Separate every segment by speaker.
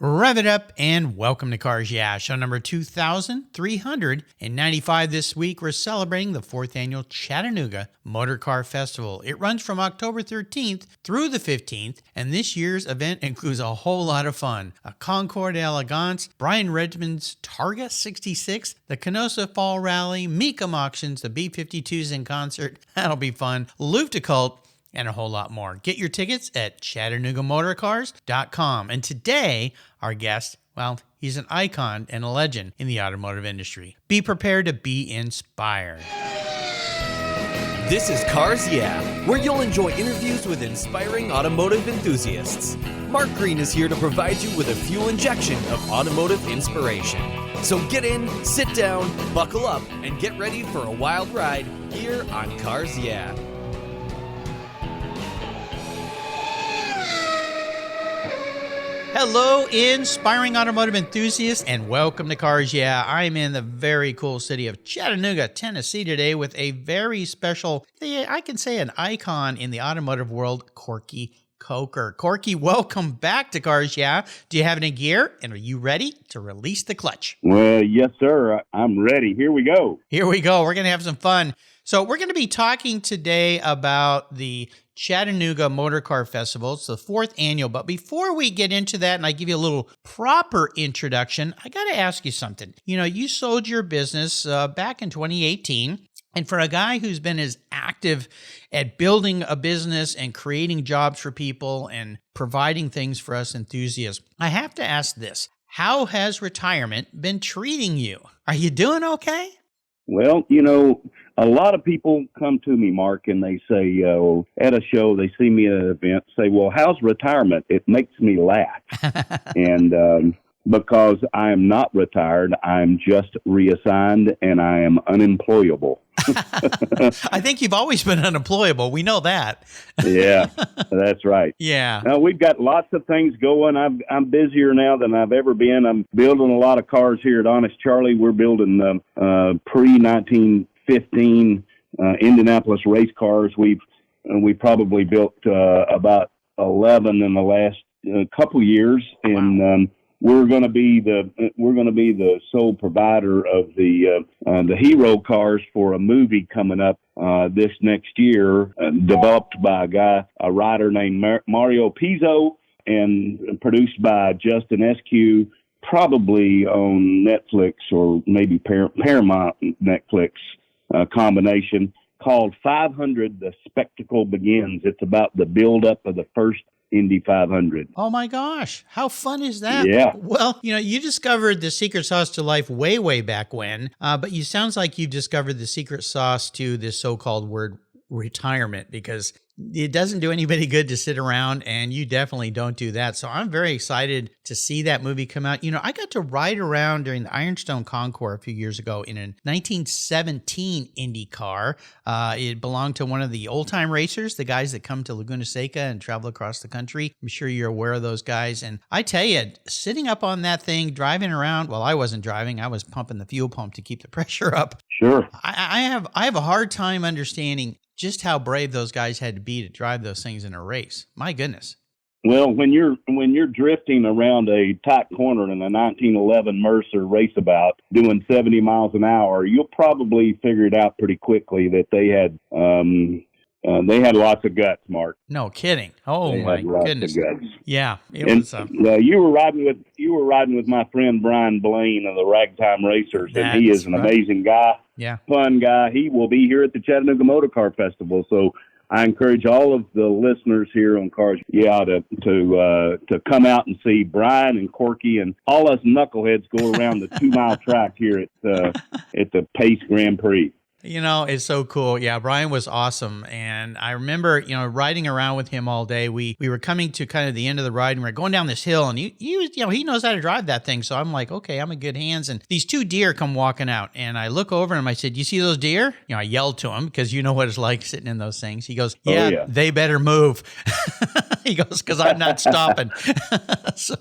Speaker 1: Rev it up and welcome to Cars Yeah, show number 2395 this week. We're celebrating the 4th annual Chattanooga Motorcar Festival. It runs from October 13th through the 15th, and this year's event includes a whole lot of fun. A Concours d'Elegance, Brian Redmond's Targa 66, the Canosa Fall Rallye, Mecum Auctions, the B-52s in concert. That'll be fun. Loop de Cult, and a whole lot more. Get your tickets at ChattanoogaMotorcars.com. And today, our guest, well, he's an icon and a legend in the automotive industry. Be prepared to be inspired.
Speaker 2: This is Cars Yeah, where you'll enjoy interviews with inspiring automotive enthusiasts. Mark Green is here to provide you with a fuel injection of automotive inspiration. So get in, sit down, buckle up, and get ready for a wild ride here on Cars Yeah.
Speaker 1: Hello, inspiring automotive enthusiasts, and welcome to Cars Yeah. I'm in the very cool city of Chattanooga, Tennessee today with a very special, I can say an icon in the automotive world, Corky Coker. Corky, welcome back to Cars Yeah. Do you have any gear, and are you ready to release the clutch?
Speaker 3: Well, yes, sir. I'm ready. Here we go.
Speaker 1: Here we go. We're going to have some fun. So we're going to be talking today about the Chattanooga Motorcar Festival. It's the 4th annual. But before we get into that and I give you a little proper introduction, I got to ask you something. You know, you sold your business back in 2018. And for a guy who's been as active at building a business and creating jobs for people and providing things for us enthusiasts, I have to ask this. How has retirement been treating you? Are you doing okay?
Speaker 3: Well, you know, a lot of people come to me, Mark, and they say, at a show, they see me at an event, say, well, how's retirement? It makes me laugh. And because I am not retired, I'm just reassigned and I am unemployable.
Speaker 1: I think you've always been unemployable. We know that.
Speaker 3: Yeah, that's right.
Speaker 1: Yeah.
Speaker 3: Now, we've got lots of things going. I'm busier now than I've ever been. I'm building a lot of cars here at Honest Charley. We're building pre-1915 Indianapolis race cars. We probably built about 11 in the last couple years, and we're going to be the sole provider of the hero cars for a movie coming up this next year, developed by a writer named Mario Pizzo and produced by Justin SQ, probably on Netflix or maybe Paramount Netflix combination, called 500: The Spectacle Begins. It's about the build-up of the first Indy 500.
Speaker 1: Oh my gosh. How fun is that?
Speaker 3: Yeah.
Speaker 1: Well, you know, you discovered the secret sauce to life way, way back when, but you sounds like you've discovered the secret sauce to this so-called word retirement, because it doesn't do anybody good to sit around, and you definitely don't do that. So I'm very excited to see that movie come out. You know, I got to ride around during the Ironstone Concours a few years ago in a 1917 Indy car. It belonged to one of the old-time racers, the guys that come to Laguna Seca and travel across the country. I'm sure you're aware of those guys. And I tell you, sitting up on that thing, driving around, well, I wasn't driving. I was pumping the fuel pump to keep the pressure up.
Speaker 3: Sure.
Speaker 1: I have a hard time understanding just how brave those guys had to be to drive those things in a race. My goodness.
Speaker 3: Well, when you're drifting around a tight corner in a 1911 Mercer raceabout doing 70 miles an hour, you'll probably figure it out pretty quickly that they had lots of guts, Mark.
Speaker 1: No kidding. Oh
Speaker 3: they
Speaker 1: my
Speaker 3: had lots
Speaker 1: goodness.
Speaker 3: Of guts.
Speaker 1: Yeah, it
Speaker 3: and,
Speaker 1: was.
Speaker 3: You were riding with my friend Brian Blaine of the Ragtime Racers, and he is an amazing guy.
Speaker 1: Yeah,
Speaker 3: fun guy. He will be here at the Chattanooga Motorcar Festival, so I encourage all of the listeners here on Cars Yeah to come out and see Brian and Corky and all us knuckleheads go around the 2-mile track here at the Pace Grand Prix.
Speaker 1: You know, it's so cool. Yeah, Brian was awesome. And I remember, you know, riding around with him all day. We were coming to kind of the end of the ride, and we were going down this hill, and he knows how to drive that thing. So I'm like, okay, I'm in good hands. And these 2 deer come walking out, and I look over and I said, you see those deer? You know, I yelled to him because you know what it's like sitting in those things. He goes, yeah. They better move. He goes, because I'm not stopping. So,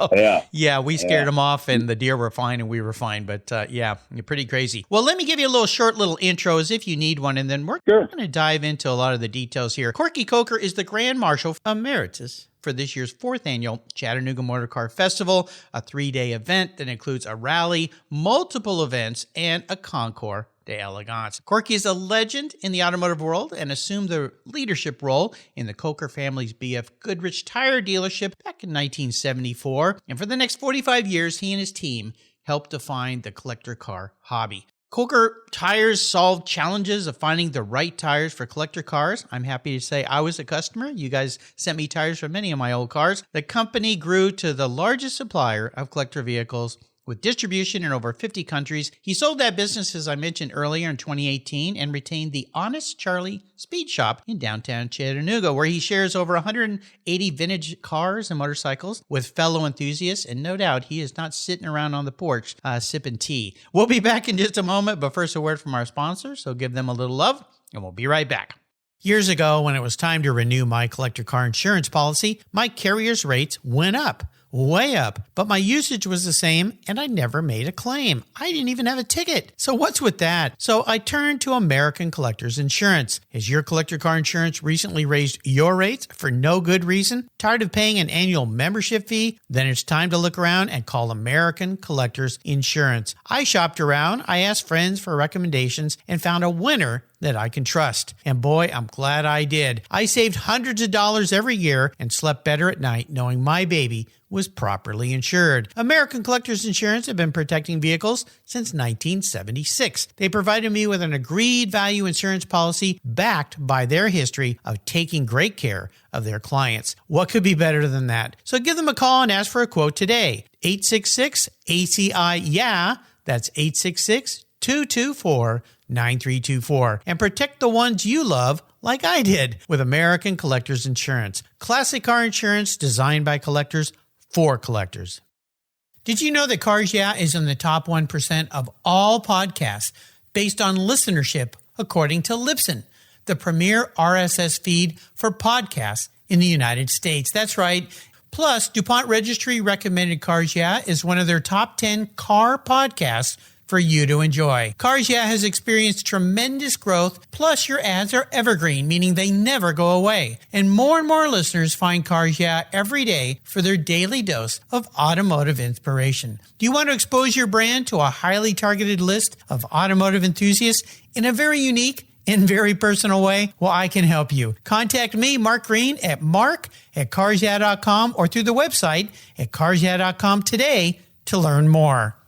Speaker 1: we scared him off, and the deer were fine, and we were fine. But, you're pretty crazy. Well, let me give you a short little intro as if you need one, and then we're going to dive into a lot of the details here. Corky Coker is the Grand Marshal Emeritus for this year's 4th annual Chattanooga Motorcar Festival, a 3-day event that includes a rally, multiple events, and a concours d'elegance. Corky is a legend in the automotive world and assumed the leadership role in the Coker family's BF Goodrich tire dealership back in 1974. And for the next 45 years, he and his team helped define the collector car hobby. Coker Tires solved challenges of finding the right tires for collector cars. I'm happy to say I was a customer. You guys sent me tires for many of my old cars. The company grew to the largest supplier of collector vehicles with distribution in over 50 countries. He sold that business, as I mentioned earlier, in 2018 and retained the Honest Charley Speed Shop in downtown Chattanooga, where he shares over 180 vintage cars and motorcycles with fellow enthusiasts. And no doubt he is not sitting around on the porch sipping tea. We'll be back in just a moment, but first a word from our sponsor, so give them a little love, and we'll be right back. Years ago, when it was time to renew my collector car insurance policy, my carrier's rates went up. Way up, but my usage was the same and I never made a claim. I didn't even have a ticket. So what's with that? So I turned to American Collectors Insurance. Has your collector car insurance recently raised your rates for no good reason? Tired of paying an annual membership fee? Then it's time to look around and call American Collectors Insurance. I shopped around, I asked friends for recommendations, and found a winner that I can trust. And boy, I'm glad I did. I saved hundreds of dollars every year and slept better at night knowing my baby was properly insured. American Collectors Insurance have been protecting vehicles since 1976. They provided me with an agreed value insurance policy backed by their history of taking great care of their clients. What could be better than that? So give them a call and ask for a quote today. 866-ACI-YEAH. That's 866-224-9324. And protect the ones you love like I did with American Collectors Insurance. Classic car insurance designed by collectors for collectors. Did you know that Cars Yeah is in the top 1% of all podcasts based on listenership, according to Libsyn, the premier RSS feed for podcasts in the United States? That's right. Plus, DuPont Registry recommended Cars Yeah is one of their top 10 car podcasts for you to enjoy. Cars Yeah has experienced tremendous growth, plus your ads are evergreen, meaning they never go away. And more listeners find Cars Yeah every day for their daily dose of automotive inspiration. Do you want to expose your brand to a highly targeted list of automotive enthusiasts in a very unique and very personal way? Well, I can help you. Contact me, Mark Green, at mark@carsyeah.com or through the website at carsyeah.com today to learn more.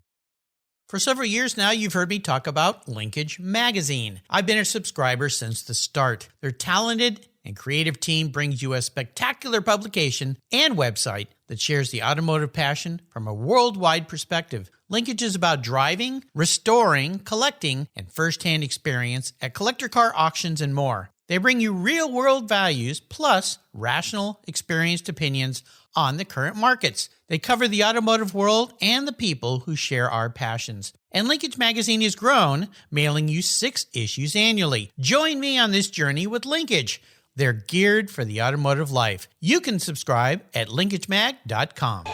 Speaker 1: For several years now, you've heard me talk about Linkage Magazine. I've been a subscriber since the start. Their talented and creative team brings you a spectacular publication and website that shares the automotive passion from a worldwide perspective. Linkage is about driving, restoring, collecting, and first-hand experience at collector car auctions and more. They bring you real-world values plus rational, experienced opinions on the current markets. They cover the automotive world and the people who share our passions. And Linkage Magazine has grown, mailing you 6 issues annually. Join me on this journey with Linkage. They're geared for the automotive life. You can subscribe at linkagemag.com.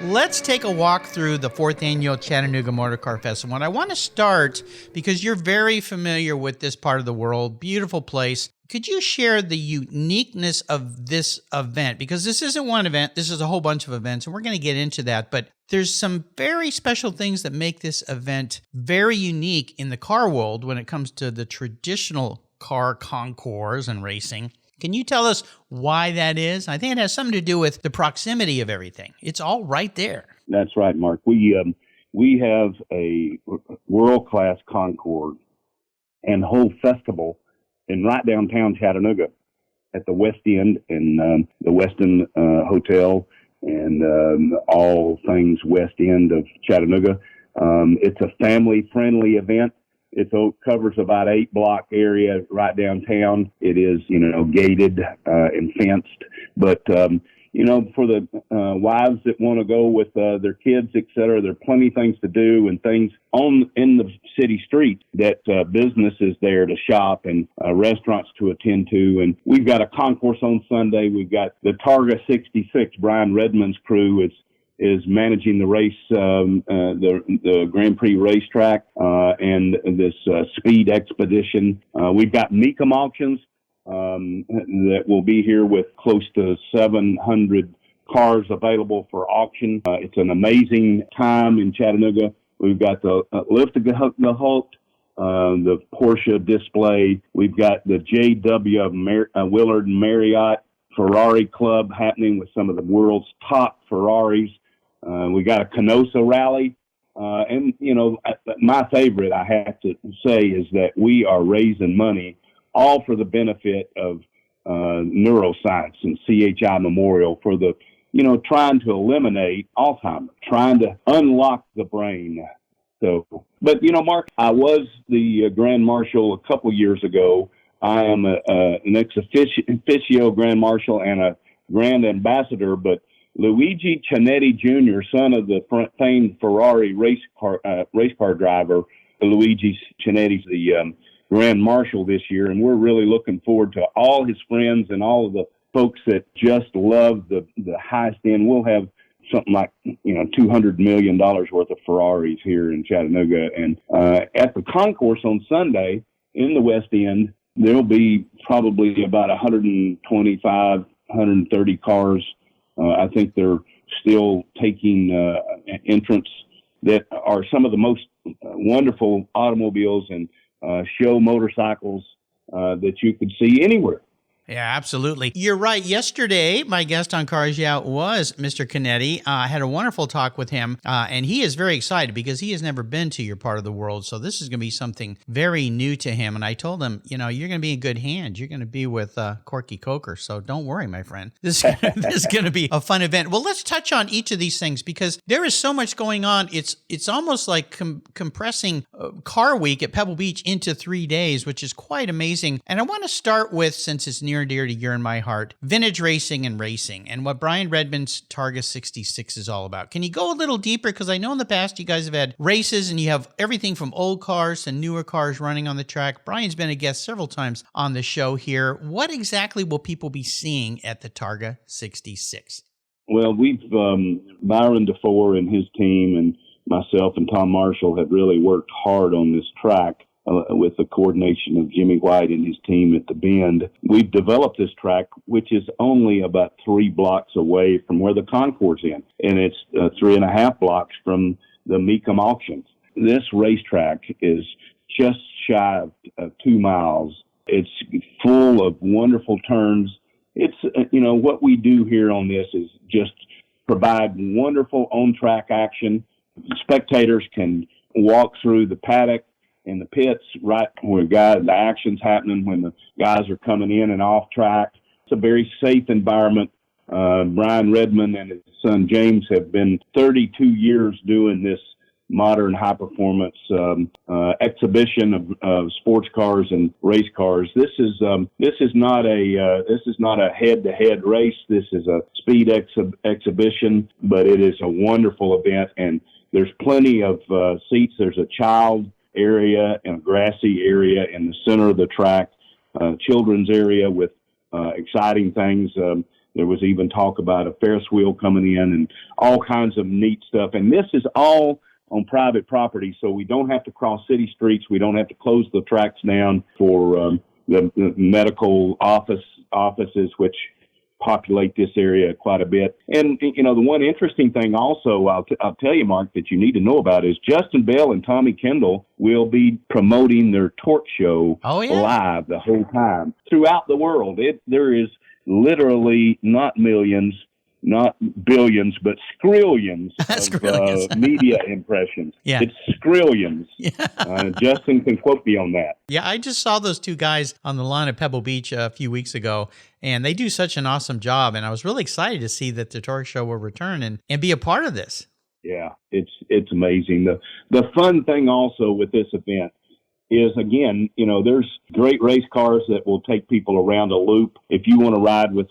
Speaker 1: Let's take a walk through the 4th annual Chattanooga Motorcar Festival. And I want to start because you're very familiar with this part of the world. Beautiful place. Could you share the uniqueness of this event? Because this isn't one event, this is a whole bunch of events, and we're going to get into that. But there's some very special things that make this event very unique in the car world when it comes to the traditional car concours and racing. Can you tell us why that is? I think it has something to do with the proximity of everything. It's all right there.
Speaker 3: That's right, Mark. We have a world-class concours and whole festival in right downtown Chattanooga at the West End in the Westin Hotel and all things West End of Chattanooga. It's a family-friendly event. It covers about 8-block area right downtown. It is, gated and fenced. But, for the wives that want to go with their kids, et cetera, there are plenty of things to do and things in the city streets that businesses there to shop and restaurants to attend to. And we've got a concourse on Sunday. We've got the Targa 66, Brian Redmond's crew is managing the race, the Grand Prix racetrack, and this speed expedition. We've got Mecum auctions that will be here with close to 700 cars available for auction. It's an amazing time in Chattanooga. We've got the Lift the Halt, the Porsche display. We've got the JW Willard and Marriott Ferrari Club happening with some of the world's top Ferraris. We got a Canosa rally. And, you know, my favorite, I have to say, is that we are raising money all for the benefit of neuroscience and CHI Memorial for the, you know, trying to eliminate Alzheimer's, trying to unlock the brain. So, but, you know, Mark, I was the Grand Marshal a couple years ago. I am an ex officio Grand Marshal and a Grand Ambassador, but Luigi Chinetti Jr., son of the famed Ferrari race car driver, Luigi Chinetti's the Grand Marshal this year, and we're really looking forward to all his friends and all of the folks that just love the highest end. We'll have something like, you know, $200 million worth of Ferraris here in Chattanooga. And at the Concours on Sunday in the West End, there'll be probably about 125, 130 cars. I think they're still taking entrants that are some of the most wonderful automobiles and show motorcycles that you could see anywhere.
Speaker 1: Yeah, absolutely. You're right. Yesterday, my guest on Cars Yeah was Mr. Chinetti. I had a wonderful talk with him, and he is very excited because he has never been to your part of the world. So this is going to be something very new to him. And I told him, you know, you're going to be in good hands. You're going to be with Corky Coker. So don't worry, my friend. This is going to be a fun event. Well, let's touch on each of these things because there is so much going on. It's almost like compressing Car Week at Pebble Beach into 3 days, which is quite amazing. And I want to start with, since it's near and dear to your and my heart, vintage racing and racing, and what Brian Redmond's Targa 66 is all about. Can you go a little deeper? Because I know in the past you guys have had races and you have everything from old cars and newer cars running on the track. Brian's been a guest several times on the show here. What exactly will people be seeing at the Targa 66?
Speaker 3: Well, we've Byron DeFore and his team and myself and Tom Marshall have really worked hard on this track. With the coordination of Jimmy White and his team at the Bend. We've developed this track, which is only about 3 blocks away from where the Concours is, and it's 3.5 blocks from the Mecum auctions. This racetrack is just shy of 2 miles. It's full of wonderful turns. It's, you know, what we do here on this is just provide wonderful on-track action. Spectators can walk through the paddock in the pits, right where the action's happening when the guys are coming in and off track. It's a very safe environment. Brian Redmond and his son James have been 32 years doing this modern high performance exhibition of sports cars and race cars. This is not a head to head race. This is a speed exhibition, but it is a wonderful event, and there's plenty of seats. There's a child area and a grassy area in the center of the track, children's area with exciting things. There was even talk about a Ferris wheel coming in and all kinds of neat stuff. And this is all on private property, so we don't have to cross city streets. We don't have to close the tracks down for the medical offices, which populate this area quite a bit. And, you know, the one interesting thing also, I'll tell you, Mark, that you need to know about is Justin Bell and Tommy Kendall will be promoting their torque show live the whole time throughout the world. There is literally not millions, not billions, but skrillions of media impressions. Yeah. It's skrillions. Yeah. Justin can quote me on that.
Speaker 1: Yeah, I just saw those two guys on the lawn at Pebble Beach a few weeks ago, and they do such an awesome job. And I was really excited to see that the Torque Show will return and be a part of this.
Speaker 3: Yeah, it's amazing. The fun thing also with this event is, again, you know, there's great race cars that will take people around a loop. If you want to ride with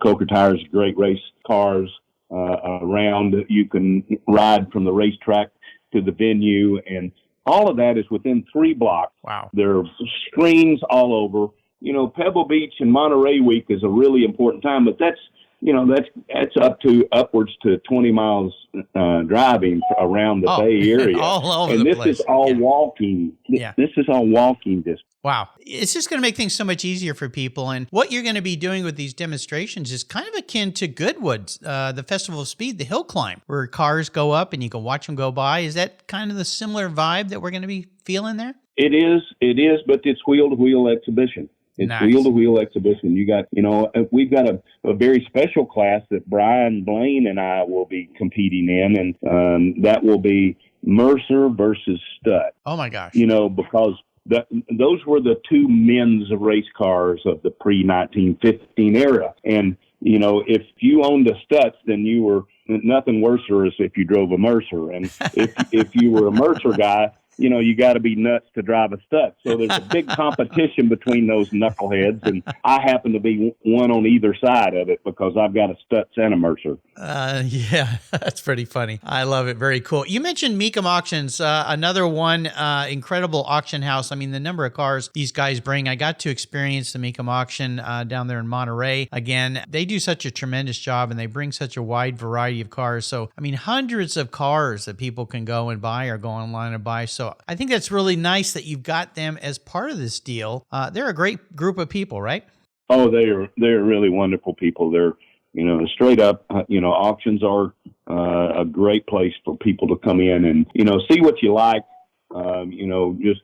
Speaker 3: Coker Tires, great race cars around, you can ride from the racetrack to the venue, and all of that is within 3 blocks.
Speaker 1: Wow.
Speaker 3: There are screens all over. You know, Pebble Beach and Monterey Week is a really important time, but that's that's upwards to 20 miles driving around the Bay Area.
Speaker 1: All over
Speaker 3: and
Speaker 1: the
Speaker 3: this
Speaker 1: place.
Speaker 3: is all walking.
Speaker 1: Yeah.
Speaker 3: This is all walking distance.
Speaker 1: Wow. It's just going to make things so much easier for people. And what you're going to be doing with these demonstrations is kind of akin to Goodwood, the Festival of Speed, the hill climb, where cars go up and you can watch them go by. Is that kind of the similar vibe that we're going to be feeling there?
Speaker 3: It is, but it's wheel-to-wheel exhibition. It's
Speaker 1: Nice.
Speaker 3: wheel-to-wheel exhibition. You got, we've got a very special class that Brian Blaine and I will be competing in, and that will be Mercer versus Stutt.
Speaker 1: Oh, my gosh.
Speaker 3: Because those were the two men's race cars of the pre-1915 era. And, if you owned a Stutz, then you were nothing worse as if you drove a Mercer. And if you were a Mercer guy, you got to be nuts to drive a Stutz. So there's a big competition between those knuckleheads, and I happen to be one on either side of it because I've got a Stutz and a Mercer.
Speaker 1: Yeah, that's pretty funny. I love it. Very cool. You mentioned Mecum Auctions, another one, incredible auction house. I mean, the number of cars these guys bring. I got to experience the Mecum auction down there in Monterey. Again, they do such a tremendous job, and they bring such a wide variety of cars. So, I mean, hundreds of cars that people can go and buy or go online and buy. So I think that's really nice that you've got them as part of this deal. They're a great group of people, right?
Speaker 3: Oh, they're really wonderful people. They're, straight up, auctions are a great place for people to come in and, see what you like. Just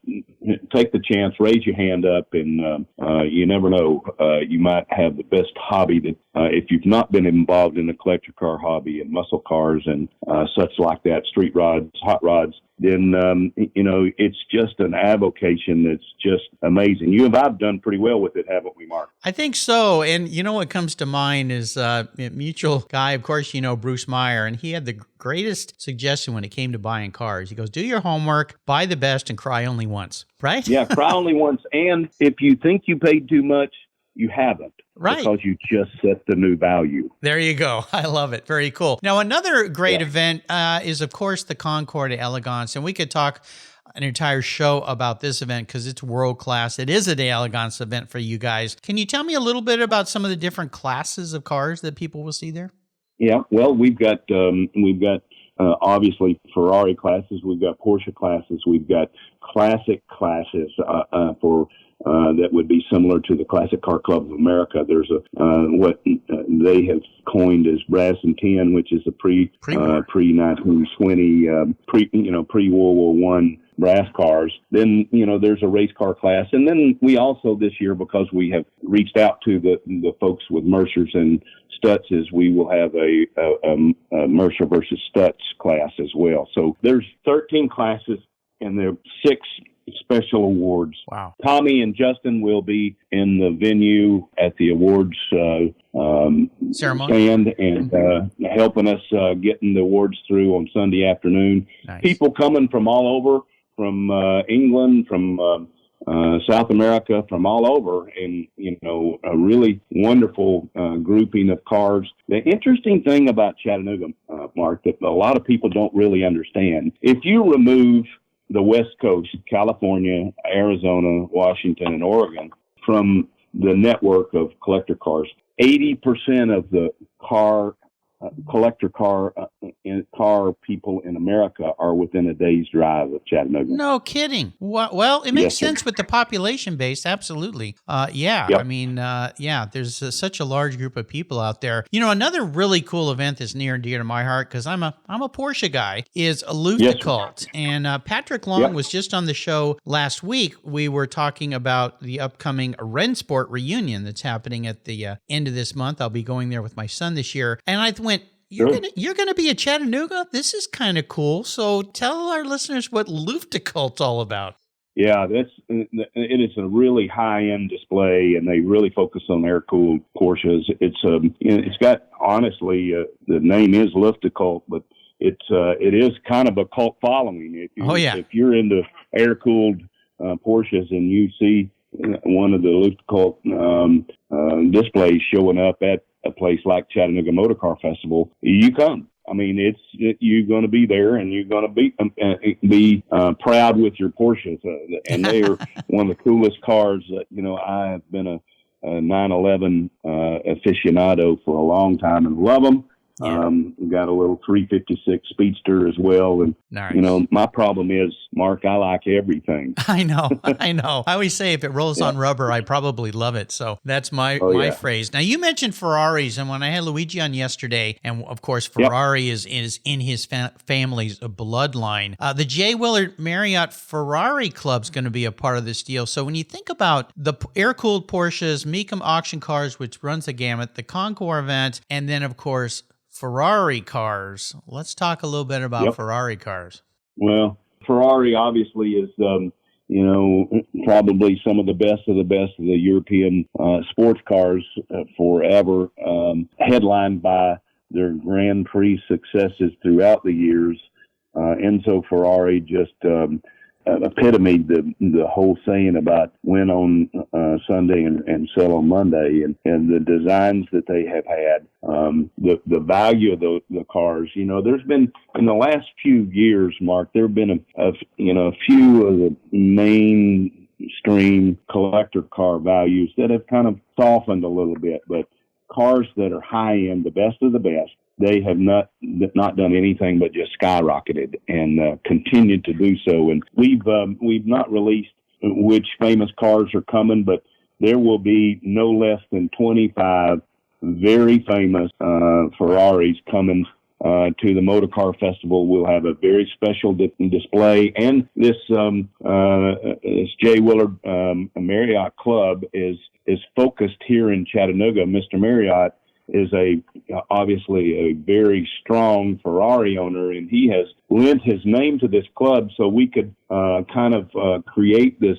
Speaker 3: take the chance, raise your hand up, and you never know. You might have the best hobby that if you've not been involved in the collector car hobby and muscle cars and such like that, street rods, hot rods, then, it's just an avocation that's just amazing. You and I've done pretty well with it, haven't we, Mark?
Speaker 1: I think so. And what comes to mind is a mutual guy, of course, Bruce Meyer, and he had the greatest suggestion when it came to buying cars. He goes, do your homework, buy the best, and cry only once, right?
Speaker 3: Yeah, cry only once. And if you think you paid too much, you haven't.
Speaker 1: Right.
Speaker 3: Because you just set the new value.
Speaker 1: There you go. I love it. Very cool. Now, another great event is, of course, the Concours d'Elegance. And we could talk an entire show about this event because it's world class. It is a d'Elegance event for you guys. Can you tell me a little bit about some of the different classes of cars that people will see there?
Speaker 3: Yeah, well, we've got obviously Ferrari classes. We've got Porsche classes. We've got classic classes for that would be similar to the Classic Car Club of America. There's what they have coined as Brass and Tin, which is a pre-1920 pre-World War I brass cars. Then there's a race car class, and then we also this year, because we have reached out to the folks with Mercers and Stutzes, we will have a Mercer versus Stutz class as well. So there's 13 classes, and there are 6 special awards.
Speaker 1: Wow.
Speaker 3: Tommy and Justin will be in the venue at the awards
Speaker 1: ceremony
Speaker 3: stand and helping us getting the awards through on Sunday afternoon.
Speaker 1: Nice.
Speaker 3: People coming from all over, from England, from South America, from all over, and a really wonderful grouping of cars. The interesting thing about Chattanooga, Mark, that a lot of people don't really understand, if you remove the West Coast, California, Arizona, Washington, and Oregon, from the network of collector cars, 80% of the collector car people in America are within a day's drive of Chattanooga.
Speaker 1: No kidding. Well, it makes
Speaker 3: Yes,
Speaker 1: sense with the population base. Absolutely. Yeah.
Speaker 3: Yep.
Speaker 1: I mean, there's such a large group of people out there. Another really cool event that's near and dear to my heart, because I'm a Porsche guy, is a Luftgekalt. And Patrick Long was just on the show last week. We were talking about the upcoming Rennsport reunion that's happening at the end of this month. I'll be going there with my son this year. And I went, You're gonna be at Chattanooga? This is kind of cool. So tell our listeners what Luftgekalt's all about.
Speaker 3: Yeah, it is a really high-end display, and they really focus on air-cooled Porsches. It's got, honestly, the name is Luftgekalt, but it is kind of a cult following. If you're into air-cooled Porsches and you see one of the Luftgekalt displays showing up at a place like Chattanooga Motorcar Festival, you come. I mean, you're going to be there, and you're going to be proud with your Porsches, and they are one of the coolest cars that I have been 911 aficionado for a long time and love them.
Speaker 1: Yeah.
Speaker 3: Got a little 356 Speedster as well. And,
Speaker 1: Nice.
Speaker 3: my problem is, Mark, I like everything.
Speaker 1: I know. I always say if it rolls on rubber, I probably love it. So that's my phrase. Now, you mentioned Ferraris, and when I had Luigi on yesterday, and of course, Ferrari is in his family's bloodline, the J. Willard Marriott Ferrari Club is going to be a part of this deal. So when you think about the air-cooled Porsches, Mecum auction cars, which runs the gamut, the Concours event, and then, of course, Ferrari cars. Let's talk a little bit about Ferrari cars.
Speaker 3: Well, Ferrari obviously is, probably some of the best of the European sports cars forever, headlined by their Grand Prix successes throughout the years. Enzo Ferrari just epitomed the whole saying about win on Sunday and sell on Monday, and the designs that they have had, the value of the cars. There's been, in the last few years, Mark, there have been a few of the mainstream collector car values that have kind of softened a little bit, but cars that are high end, the best of the best, they have not done anything but just skyrocketed and continued to do so. And we've not released which famous cars are coming, but there will be no less than 25 very famous Ferraris coming to the Motorcar Festival. We'll have a very special display, and this J. Willard Marriott Club is focused here in Chattanooga. Mr. Marriott is obviously a very strong Ferrari owner, and he has lent his name to this club so we could create this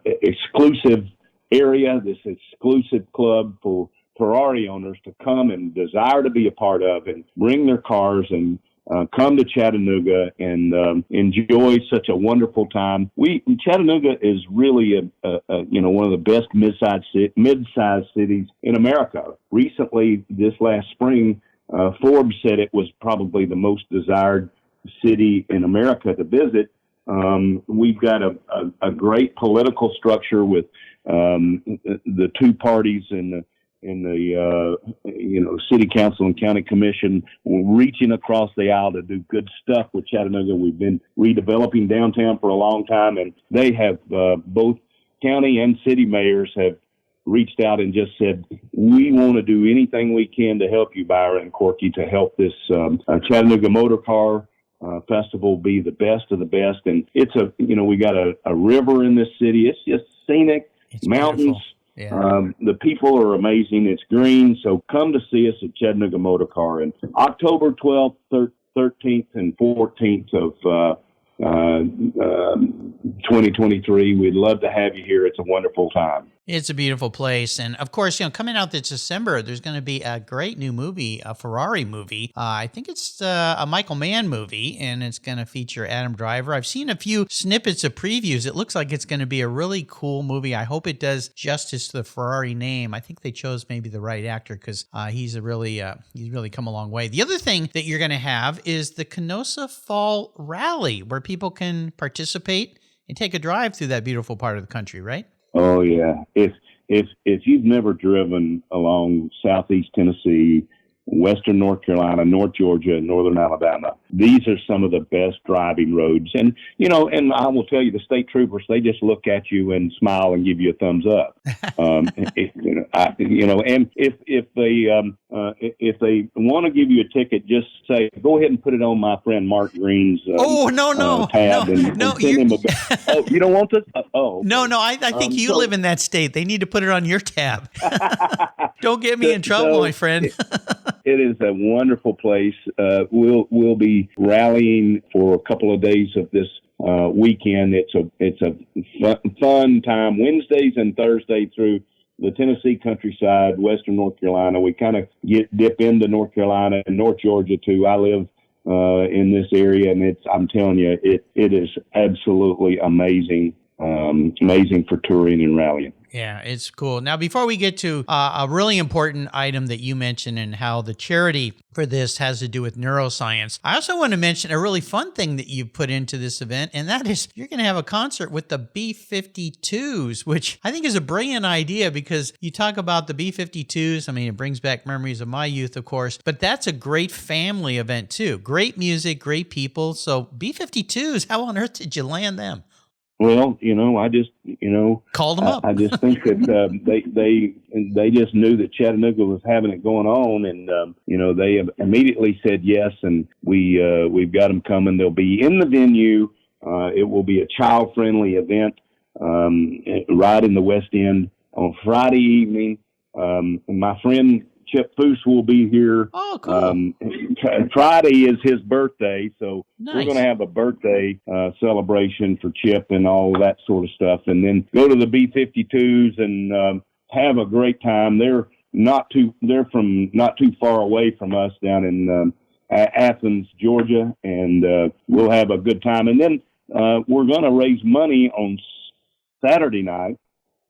Speaker 3: exclusive area, this exclusive club for Ferrari owners to come and desire to be a part of and bring their cars and come to Chattanooga and enjoy such a wonderful time. Chattanooga is really one of the best mid-sized cities in America. Recently, this last spring, Forbes said it was probably the most desired city in America to visit. We've got a great political structure with the two parties in the city council and county commission reaching across the aisle to do good stuff with Chattanooga. We've been redeveloping downtown for a long time, and they have both county and city mayors have reached out and just said, we want to do anything we can to help you, Byron and Corky, to help this Chattanooga Motorcar Festival be the best of the best. And it's we got a river in this city. It's just scenic, it's mountains. Beautiful. Yeah. The people are amazing. It's green. So come to see us at Chattanooga Motorcar. And October 12th, 13th, and 14th of 2023. We'd love to have you here. It's a wonderful time.
Speaker 1: It's a beautiful place. And of course, coming out this December, there's going to be a great new movie, a Ferrari movie. I think it's a Michael Mann movie, and it's going to feature Adam Driver. I've seen a few snippets of previews. It looks like it's going to be a really cool movie. I hope it does justice to the Ferrari name. I think they chose maybe the right actor because he's really come a long way. The other thing that you're going to have is the Kenosha Fall Rally, where people can participate and take a drive through that beautiful part of the country, right?
Speaker 3: Oh yeah. If you've never driven along Southeast Tennessee, Western North Carolina, North Georgia, and Northern Alabama, these are some of the best driving roads. And and I will tell you, the state troopers, they just look at you and smile and give you a thumbs up. And if they want to give you a ticket, just say, go ahead and put it on my friend Mark Green's tab. And send him oh, you don't want this?
Speaker 1: No, I think you live in that state. They need to put it on your tab. Don't get me in trouble, my friend.
Speaker 3: It is a wonderful place. We'll be rallying for a couple of days of this weekend. It's a fun time, Wednesdays and Thursdays through the Tennessee countryside, Western North Carolina. We kind of dip into North Carolina and North Georgia too. I live in this area, and I'm telling you, it is absolutely amazing. amazing for touring and rallying.
Speaker 1: Yeah, it's cool. Now, before we get to a really important item that you mentioned and how the charity for this has to do with neuroscience, I also want to mention a really fun thing that you put into this event, and that is you're going to have a concert with the B-52s, which I think is a brilliant idea because you talk about the B-52s. I mean, it brings back memories of my youth, of course, but that's a great family event too. Great music, great people. So B-52s, how on earth did you land them?
Speaker 3: Well, I just,
Speaker 1: called them up.
Speaker 3: I just think that they just knew that Chattanooga was having it going on, and they immediately said yes, and we've got them coming. They'll be in the venue. It will be a child-friendly event right in the West End on Friday evening. My friend Chip Foose will be here.
Speaker 1: Oh, cool.
Speaker 3: Friday is his birthday, so
Speaker 1: nice.
Speaker 3: We're going to have a birthday celebration for Chip and all that sort of stuff, and then go to the B-52s and have a great time. They're from not too far away from us down in Athens, Georgia, and we'll have a good time. And then we're going to raise money on Saturday night,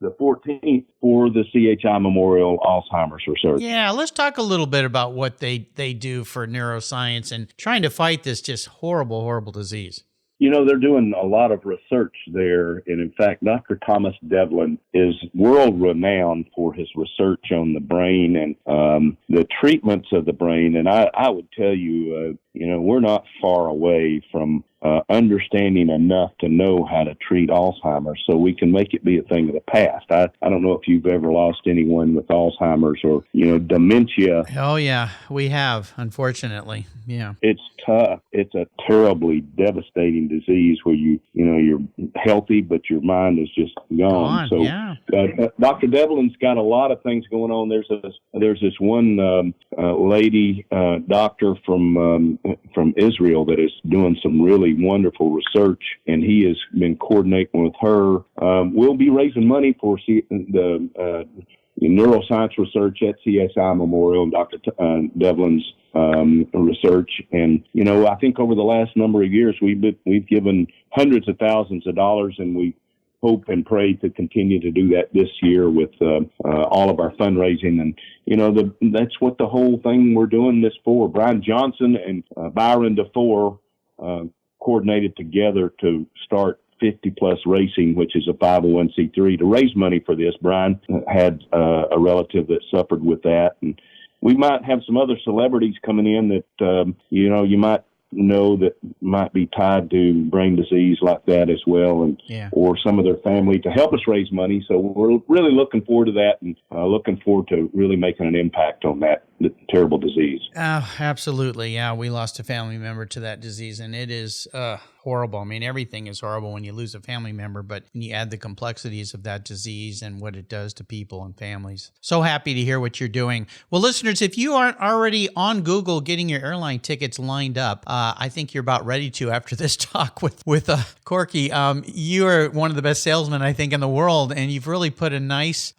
Speaker 3: the 14th, for the CHI Memorial Alzheimer's Research.
Speaker 1: Yeah, let's talk a little bit about what they do for neuroscience and trying to fight this just horrible, horrible disease.
Speaker 3: They're doing a lot of research there. And in fact, Dr. Thomas Devlin is world renowned for his research on the brain and the treatments of the brain. And I would tell you, we're not far away from understanding enough to know how to treat Alzheimer's so we can make it be a thing of the past. I don't know if you've ever lost anyone with Alzheimer's or, dementia.
Speaker 1: Oh, yeah, we have, unfortunately. Yeah.
Speaker 3: It's tough. It's a terribly devastating disease where you're healthy, but your mind is just gone. So
Speaker 1: yeah.
Speaker 3: Dr. Devlin's got a lot of things going on. There's this one lady doctor from Israel that is doing some really wonderful research, and he has been coordinating with her. We'll be raising money for the neuroscience research at CSI Memorial and Dr. Devlin's research. And, I think over the last number of years, we've given hundreds of thousands of dollars, and we hope and pray to continue to do that this year with all of our fundraising. And, that's what the whole thing we're doing this for. Brian Johnson and Byron DeFore coordinated together to start 50 Plus Racing, which is a 501c3, to raise money for this. Brian had a relative that suffered with that. And we might have some other celebrities coming in that, you might know that might be tied to brain disease like that as well, and or some of their family to help us raise money. So we're really looking forward to that, and looking forward to really making an impact on that terrible disease.
Speaker 1: Absolutely. Yeah, we lost a family member to that disease, and it is horrible. I mean, everything is horrible when you lose a family member, but when you add the complexities of that disease and what it does to people and families. So happy to hear what you're doing. Well, listeners, if you aren't already on Google getting your airline tickets lined up, I think you're about ready to after this talk with Corky. You are one of the best salesmen, I think, in the world, and you've really put a nice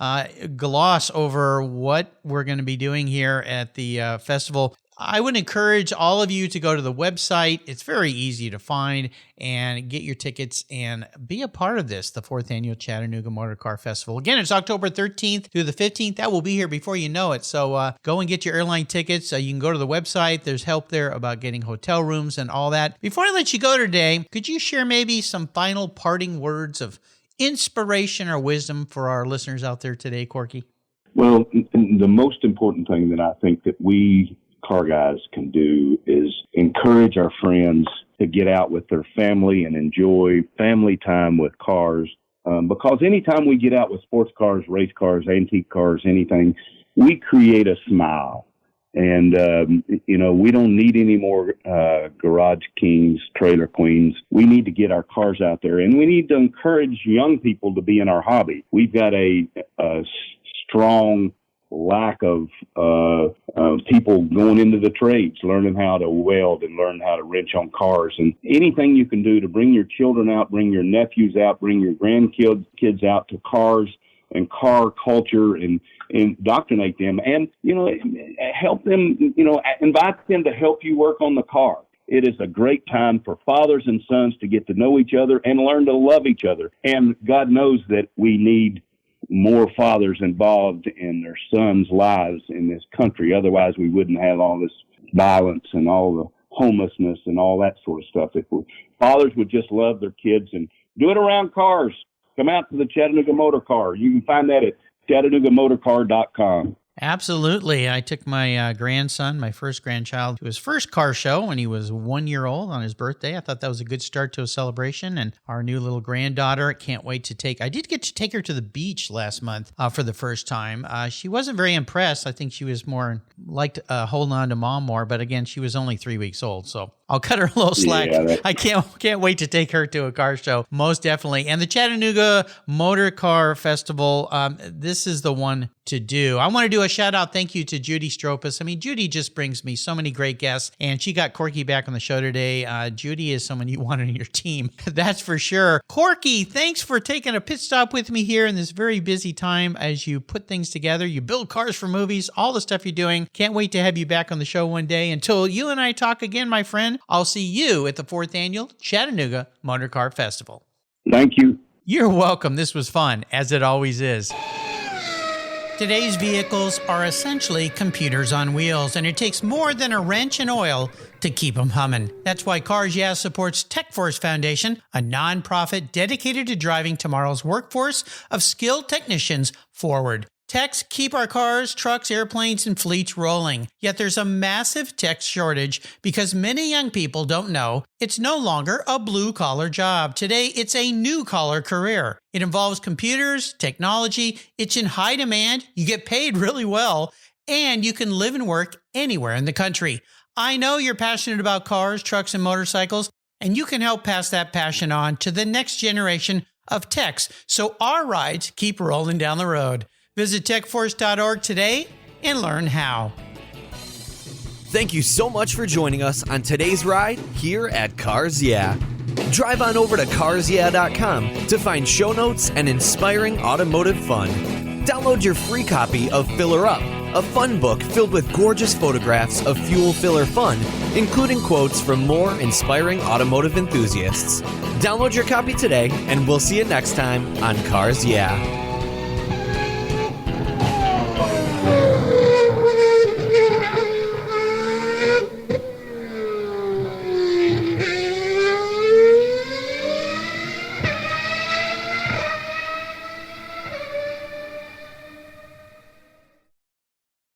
Speaker 1: gloss over what we're going to be doing here at the festival. I would encourage all of you to go to the website. It's very easy to find and get your tickets and be a part of this, the 4th Annual Chattanooga Motorcar Festival. Again, it's October 13th through the 15th. That will be here before you know it. So go and get your airline tickets. You can go to the website. There's help there about getting hotel rooms and all that. Before I let you go today, could you share maybe some final parting words of inspiration or wisdom for our listeners out there today, Corky?
Speaker 3: Well, the most important thing that I think that we car guys can do is encourage our friends to get out with their family and enjoy family time with cars. Because anytime we get out with sports cars, race cars, antique cars, anything, we create a smile. And, we don't need any more garage kings, trailer queens. We need to get our cars out there, and we need to encourage young people to be in our hobby. We've got a strong lack of people going into the trades, learning how to weld and learn how to wrench on cars. And anything you can do to bring your children out, bring your nephews out, bring your grandkids out to cars and car culture, and indoctrinate them, and help them, invite them to help you work on the car. It is a great time for fathers and sons to get to know each other and learn to love each other. And God knows that we need more fathers involved in their sons' lives in this country. Otherwise, we wouldn't have all this violence and all the homelessness and all that sort of stuff. If fathers would just love their kids and do it around cars, come out to the Chattanooga Motorcar. You can find that at ChattanoogaMotorcar.com.
Speaker 1: Absolutely. I took my grandson, my first grandchild, to his first car show when he was 1 year old on his birthday. I thought that was a good start to a celebration. And our new little granddaughter, can't wait to take. I did get to take her to the beach last month for the first time. She wasn't very impressed. I think she was more liked holding on to mom more. But again, she was only 3 weeks old. So I'll cut her a little slack. Yeah, I can't wait to take her to a car show, most definitely. And the Chattanooga Motorcar Festival, this is the one to do. I want to do a shout out thank you to Judy Stropus. I mean, Judy just brings me so many great guests, and she got Corky back on the show today. Judy is someone you want on your team, that's for sure. Corky, thanks for taking a pit stop with me here in this very busy time as you put things together. You build cars for movies, all the stuff you're doing. Can't wait to have you back on the show one day. Until you and I talk again, my friend, I'll see you at the 4th Annual Chattanooga Motorcar Festival.
Speaker 3: Thank you.
Speaker 1: You're welcome. This was fun, as it always is. Today's vehicles are essentially computers on wheels, and it takes more than a wrench and oil to keep them humming. That's why Cars Yeah supports TechForce Foundation, a nonprofit dedicated to driving tomorrow's workforce of skilled technicians forward. Techs keep our cars, trucks, airplanes, and fleets rolling. Yet there's a massive tech shortage because many young people don't know it's no longer a blue-collar job. Today, it's a new-collar career. It involves computers, technology, it's in high demand, you get paid really well, and you can live and work anywhere in the country. I know you're passionate about cars, trucks, and motorcycles, and you can help pass that passion on to the next generation of techs so our rides keep rolling down the road. Visit techforce.org today and learn how.
Speaker 2: Thank you so much for joining us on today's ride here at Cars Yeah. Drive on over to carsyeah.com to find show notes and inspiring automotive fun. Download your free copy of Filler Up, a fun book filled with gorgeous photographs of fuel filler fun, including quotes from more inspiring automotive enthusiasts. Download your copy today, and we'll see you next time on Cars Yeah.